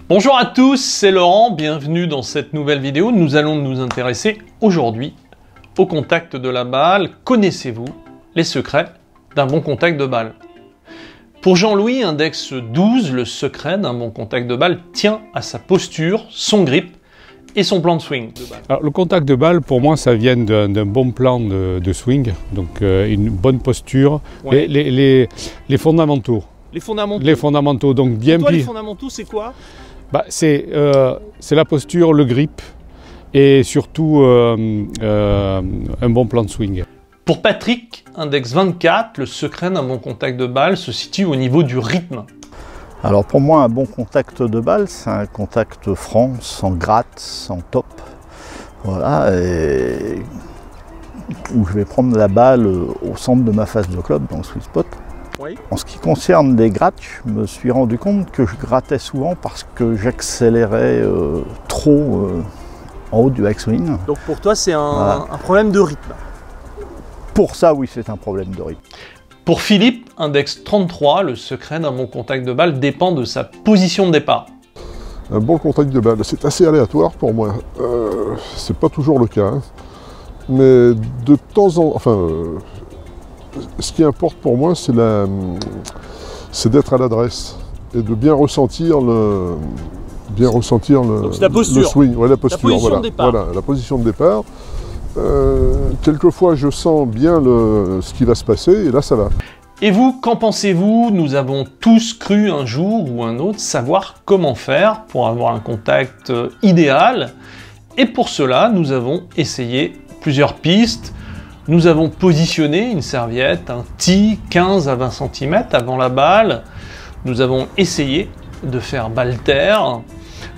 Bonjour à tous, c'est Laurent, bienvenue dans cette nouvelle vidéo. Nous allons nous intéresser aujourd'hui au contact de la balle. Connaissez-vous les secrets d'un bon contact de balle? Pour Jean-Louis, index 12, le secret d'un bon contact de balle tient à sa posture, son grip et son plan de swing. Alors, le contact de balle, pour moi, ça vient d'un bon plan de swing, donc une bonne posture, Ouais. les fondamentaux. Les fondamentaux. Les fondamentaux, donc bien Toi, les pris. fondamentaux, c'est quoi? C'est la posture, le grip et surtout un bon plan de swing. Pour Patrick, index 24, le secret d'un bon contact de balle se situe au niveau du rythme. Alors pour moi, un bon contact de balle, c'est un contact franc, sans gratte, sans top. Voilà, et où je vais prendre la balle au centre de ma face de club, dans le sweet spot. Oui. En ce qui concerne les grattes, je me suis rendu compte que je grattais souvent parce que j'accélérais trop en haut du backswing. Donc pour toi, c'est Voilà. un problème de rythme. Pour ça, oui, c'est un problème de rythme. Pour Philippe, index 33, le secret d'un bon contact de balle dépend de sa position de départ. Un bon contact de balle, c'est assez aléatoire pour moi. C'est pas toujours le cas, hein. Mais de temps en temps, ce qui importe pour moi, c'est d'être à l'adresse et de bien ressentir le Donc c'est la posture. le swing, ouais, la posture, position voilà, de départ. voilà, la position de départ. Quelquefois, je sens bien ce qui va se passer et là, ça va. Et vous, qu'en pensez-vous? Nous avons tous cru un jour ou un autre savoir comment faire pour avoir un contact idéal. Et pour cela, nous avons essayé plusieurs pistes. Nous avons positionné une serviette, un tee 15 à 20 cm avant la balle. Nous avons essayé de faire balle terre.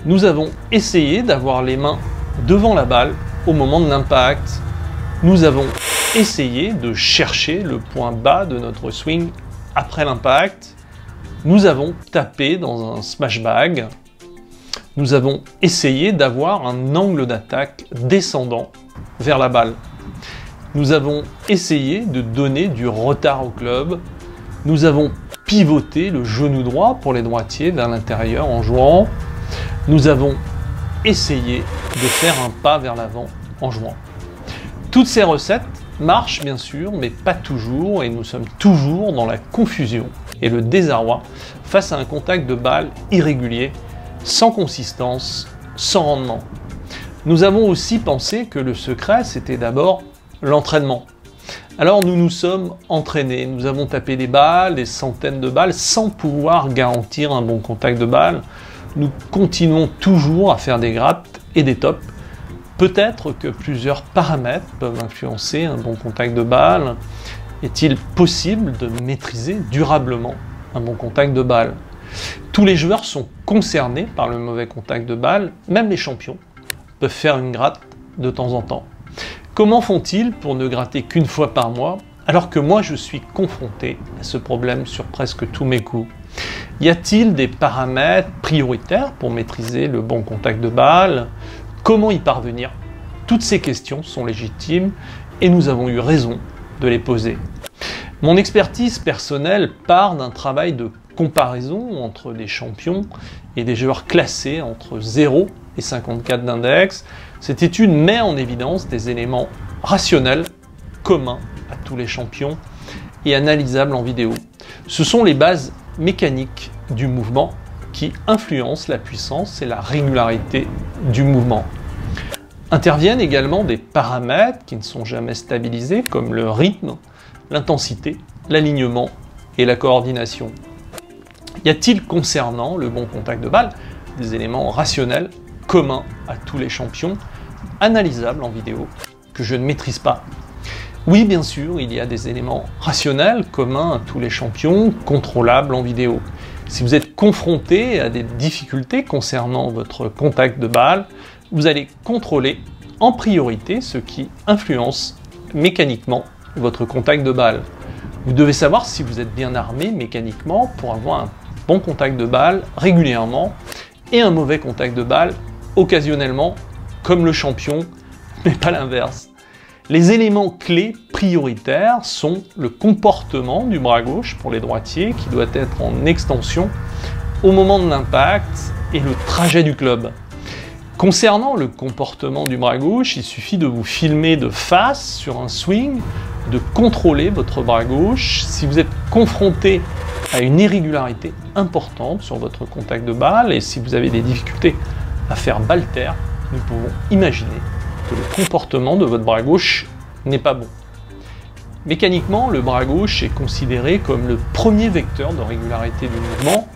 Nous avons essayé d'avoir les mains devant la balle au moment de l'impact. Nous avons essayé de chercher le point bas de notre swing après l'impact. Nous avons tapé dans un smash bag. Nous avons essayé d'avoir un angle d'attaque descendant vers la balle. Nous avons essayé de donner du retard au club. Nous avons pivoté le genou droit pour les droitiers vers l'intérieur en jouant. Nous avons essayé de faire un pas vers l'avant en jouant. Toutes ces recettes marchent bien sûr, mais pas toujours, et nous sommes toujours dans la confusion et le désarroi face à un contact de balle irrégulier, sans consistance, sans rendement. Nous avons aussi pensé que le secret, c'était d'abord l'entraînement. Alors nous nous sommes entraînés, nous avons tapé des balles, des centaines de balles, sans pouvoir garantir un bon contact de balle. Nous continuons toujours à faire des grattes et des tops. Peut-être que plusieurs paramètres peuvent influencer un bon contact de balle. Est-il possible de maîtriser durablement un bon contact de balle? Tous les joueurs sont concernés par le mauvais contact de balle, même les champions peuvent faire une gratte de temps en temps. Comment font-ils pour ne gratter qu'une fois par mois, alors que moi je suis confronté à ce problème sur presque tous mes coups? Y a-t-il des paramètres prioritaires pour maîtriser le bon contact de balle? Comment y parvenir? Toutes ces questions sont légitimes et nous avons eu raison de les poser. Mon expertise personnelle part d'un travail de comparaison entre des champions et des joueurs classés entre 0 et 54 d'index. Cette étude met en évidence des éléments rationnels communs à tous les champions et analysables en vidéo. Ce sont les bases mécaniques du mouvement qui influencent la puissance et la régularité du mouvement. Interviennent également des paramètres qui ne sont jamais stabilisés comme le rythme, l'intensité, l'alignement et la coordination. Y a-t-il concernant le bon contact de balle des éléments rationnels communs à tous les champions, analysables en vidéo, que je ne maîtrise pas? Oui, bien sûr, il y a des éléments rationnels communs à tous les champions, contrôlables en vidéo. Si vous êtes confronté à des difficultés concernant votre contact de balle, vous allez contrôler en priorité ce qui influence mécaniquement votre contact de balle. Vous devez savoir si vous êtes bien armé mécaniquement pour avoir un bon contact de balle régulièrement et un mauvais contact de balle occasionnellement, comme le champion, mais pas l'inverse. Les éléments clés prioritaires sont le comportement du bras gauche pour les droitiers qui doit être en extension au moment de l'impact et le trajet du club. Concernant le comportement du bras gauche, il suffit de vous filmer de face sur un swing, de contrôler votre bras gauche. Si vous êtes confronté à une irrégularité importante sur votre contact de balle et si vous avez des difficultés à faire balle terre, nous pouvons imaginer que le comportement de votre bras gauche n'est pas bon. Mécaniquement, le bras gauche est considéré comme le premier vecteur de régularité du mouvement.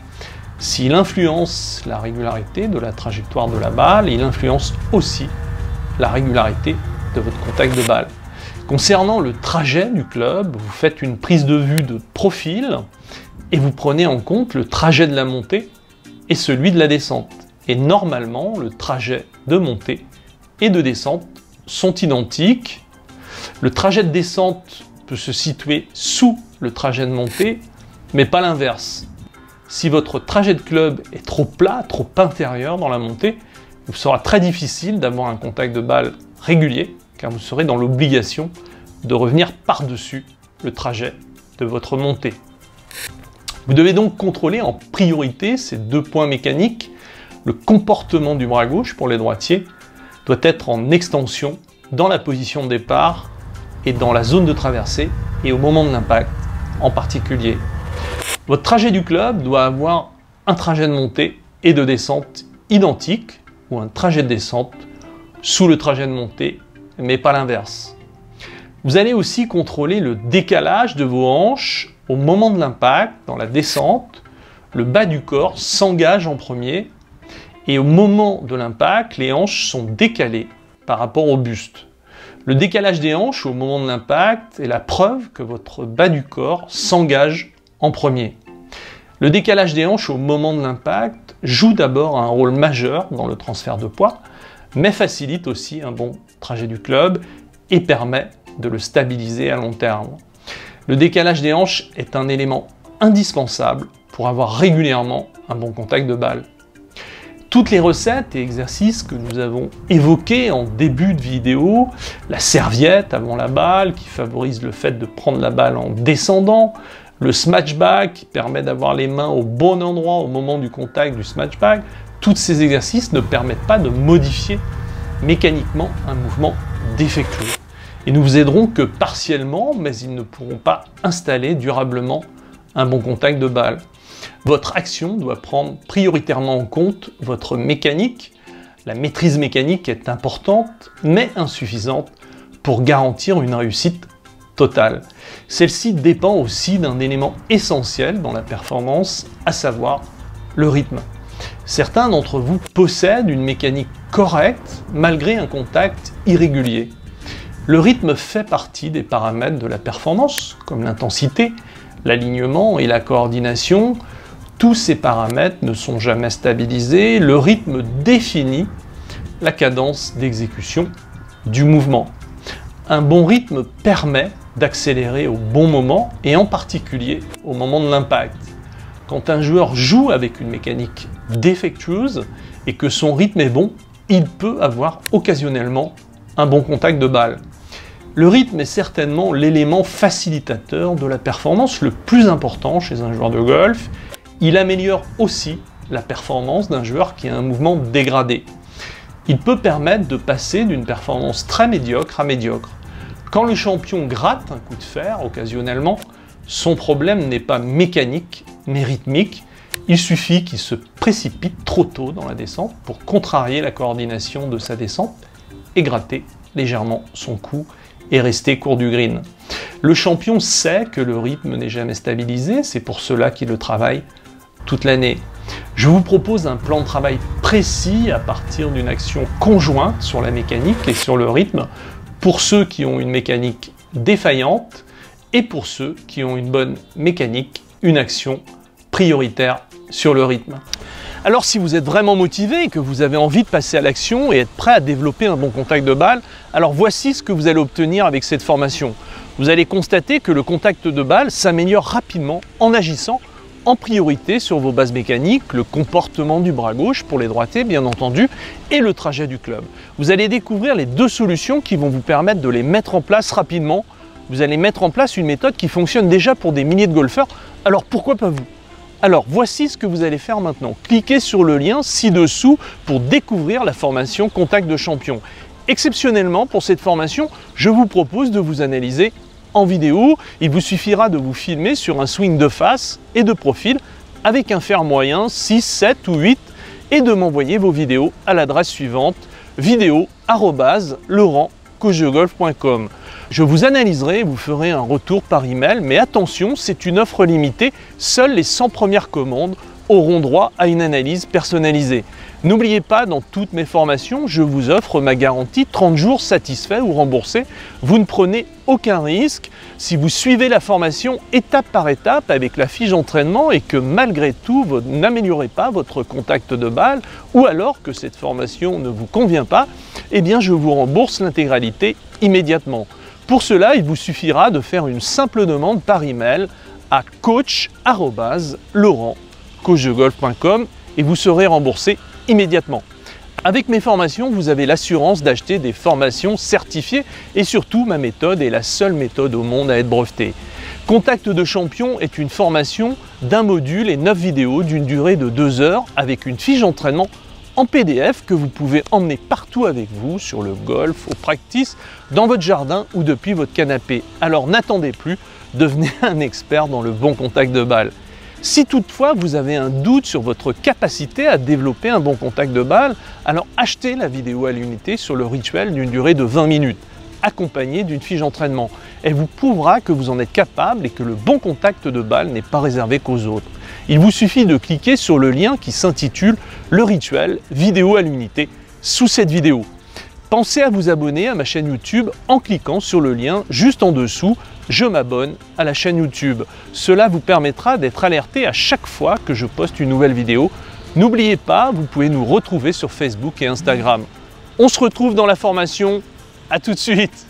S'il influence la régularité de la trajectoire de la balle, il influence aussi la régularité de votre contact de balle. Concernant le trajet du club, vous faites une prise de vue de profil et vous prenez en compte le trajet de la montée et celui de la descente. Et normalement, le trajet de montée et de descente sont identiques. Le trajet de descente peut se situer sous le trajet de montée, mais pas l'inverse. Si votre trajet de club est trop plat, trop intérieur dans la montée, il vous sera très difficile d'avoir un contact de balle régulier, car vous serez dans l'obligation de revenir par-dessus le trajet de votre montée. Vous devez donc contrôler en priorité ces deux points mécaniques. Le comportement du bras gauche pour les droitiers doit être en extension dans la position de départ et dans la zone de traversée et au moment de l'impact en particulier. Votre trajet du club doit avoir un trajet de montée et de descente identique ou un trajet de descente sous le trajet de montée, mais pas l'inverse. Vous allez aussi contrôler le décalage de vos hanches au moment de l'impact. Dans la descente, le bas du corps s'engage en premier et au moment de l'impact, les hanches sont décalées par rapport au buste. Le décalage des hanches au moment de l'impact est la preuve que votre bas du corps s'engage en premier. Le décalage des hanches au moment de l'impact joue d'abord un rôle majeur dans le transfert de poids, mais facilite aussi un bon trajet du club et permet de le stabiliser à long terme. Le décalage des hanches est un élément indispensable pour avoir régulièrement un bon contact de balle. Toutes les recettes et exercices que nous avons évoqués en début de vidéo, la serviette avant la balle qui favorise le fait de prendre la balle en descendant, le smash back qui permet d'avoir les mains au bon endroit au moment du contact du smash back, tous ces exercices ne permettent pas de modifier mécaniquement un mouvement défectueux. Et nous vous aideront que partiellement, mais ils ne pourront pas installer durablement un bon contact de balle. Votre action doit prendre prioritairement en compte votre mécanique. La maîtrise mécanique est importante, mais insuffisante pour garantir une réussite totale. Celle-ci dépend aussi d'un élément essentiel dans la performance, à savoir le rythme. Certains d'entre vous possèdent une mécanique correcte malgré un contact irrégulier. Le rythme fait partie des paramètres de la performance, comme l'intensité, l'alignement et la coordination. Tous ces paramètres ne sont jamais stabilisés. Le rythme définit la cadence d'exécution du mouvement. Un bon rythme permet d'accélérer au bon moment et en particulier au moment de l'impact. Quand un joueur joue avec une mécanique défectueuse et que son rythme est bon, il peut avoir occasionnellement un bon contact de balle. Le rythme est certainement l'élément facilitateur de la performance le plus important chez un joueur de golf. Il améliore aussi la performance d'un joueur qui a un mouvement dégradé. Il peut permettre de passer d'une performance très médiocre à médiocre. Quand le champion gratte un coup de fer occasionnellement, son problème n'est pas mécanique, mais rythmique. Il suffit qu'il se précipite trop tôt dans la descente pour contrarier la coordination de sa descente et gratter légèrement son coup et rester court du green. Le champion sait que le rythme n'est jamais stabilisé, c'est pour cela qu'il le travaille toute l'année. Je vous propose un plan de travail précis à partir d'une action conjointe sur la mécanique et sur le rythme pour ceux qui ont une mécanique défaillante et pour ceux qui ont une bonne mécanique, une action prioritaire sur le rythme. Alors si vous êtes vraiment motivé et que vous avez envie de passer à l'action et être prêt à développer un bon contact de balle, alors voici ce que vous allez obtenir avec cette formation. Vous allez constater que le contact de balle s'améliore rapidement en agissant en priorité sur vos bases mécaniques, le comportement du bras gauche pour les droitiers bien entendu et le trajet du club. Vous allez découvrir les deux solutions qui vont vous permettre de les mettre en place rapidement. Vous allez mettre en place une méthode qui fonctionne déjà pour des milliers de golfeurs, alors pourquoi pas vous ? Alors voici ce que vous allez faire maintenant. Cliquez sur le lien ci-dessous pour découvrir la formation Contact de Champion. Exceptionnellement pour cette formation, je vous propose de vous analyser en vidéo. Il vous suffira de vous filmer sur un swing de face et de profil avec un fer moyen 6, 7 ou 8 et de m'envoyer vos vidéos à l'adresse suivante vidéo@laurentcoachdegolf.com. Je vous analyserai et vous ferai un retour par email, mais attention, c'est une offre limitée. Seules les 100 premières commandes auront droit à une analyse personnalisée. N'oubliez pas, dans toutes mes formations, je vous offre ma garantie 30 jours satisfait ou remboursé. Vous ne prenez aucun risque. Si vous suivez la formation étape par étape avec la fiche d'entraînement et que malgré tout, vous n'améliorez pas votre contact de balle ou alors que cette formation ne vous convient pas, eh bien je vous rembourse l'intégralité immédiatement. Pour cela, il vous suffira de faire une simple demande par email à coach@laurentcoachdegolf.com et vous serez remboursé immédiatement. Avec mes formations, vous avez l'assurance d'acheter des formations certifiées et surtout, ma méthode est la seule méthode au monde à être brevetée. Contact de Champion est une formation d'un module et 9 vidéos d'une durée de 2 heures avec une fiche d'entraînement en PDF que vous pouvez emmener partout avec vous, sur le golf, au practice, dans votre jardin ou depuis votre canapé. Alors n'attendez plus, devenez un expert dans le bon contact de balle. Si toutefois vous avez un doute sur votre capacité à développer un bon contact de balle, alors achetez la vidéo à l'unité sur le rituel d'une durée de 20 minutes, accompagnée d'une fiche d'entraînement. Elle vous prouvera que vous en êtes capable et que le bon contact de balle n'est pas réservé qu'aux autres. Il vous suffit de cliquer sur le lien qui s'intitule « Le rituel vidéo à l'unité » sous cette vidéo. Pensez à vous abonner à ma chaîne YouTube en cliquant sur le lien juste en dessous « Je m'abonne à la chaîne YouTube ». Cela vous permettra d'être alerté à chaque fois que je poste une nouvelle vidéo. N'oubliez pas, vous pouvez nous retrouver sur Facebook et Instagram. On se retrouve dans la formation. À tout de suite.